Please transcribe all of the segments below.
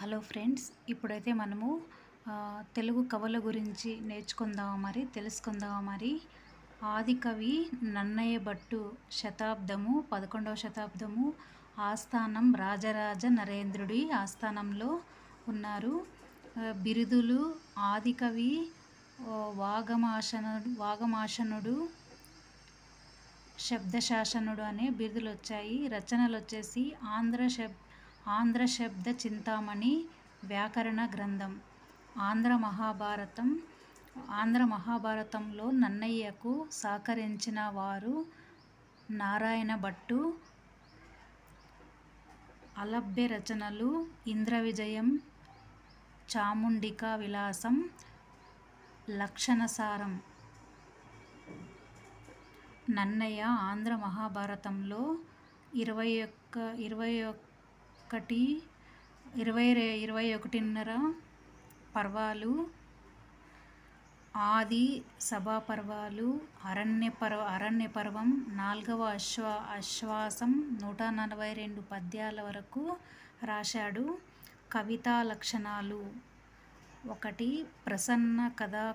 Hello friends, ఇప్పుడైతే మనము తెలుగు కవుల గురించి తెలుసుకుందామా మరి. ఆదికవి నన్నయ భట్టు శతాబ్దము 11వ శతాబ్దము ఆస్థానం రాజరాజ నరేంద్రుడి ఆస్థానంలో ఉన్నారు. బిరుదులు ఆదికవి, వాగమాషనుడు, శబ్దశాసనుడు అనే బిరుదులు వచ్చాయి. రచనలు వచ్చేసి ఆంధ్ర శబ్ద చింతామణి వ్యాకరణ గ్రంథం, ఆంధ్ర మహాభారతంలో నన్నయ్యకు సహకరించిన వారు నారాయణ భట్టు. అలభ్య రచనలు ఇంద్రవిజయం, చాముండికా విలాసం, లక్షణసారం. నన్నయ్య ఆంధ్ర మహాభారతంలో 21.5 పర్వాలు, ఆది సభాపర్వాలు, అరణ్య పర్వం, 4వ ఆశ్వాసం 142 పద్యాల వరకు రాశాడు. కవితా లక్షణాలు: 1 ప్రసన్న కథా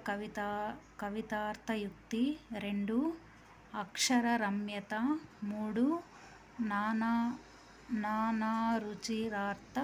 కవితార్థయుక్తి, 2 అక్షర రమ్యత, 3 నానారుచిరార్త.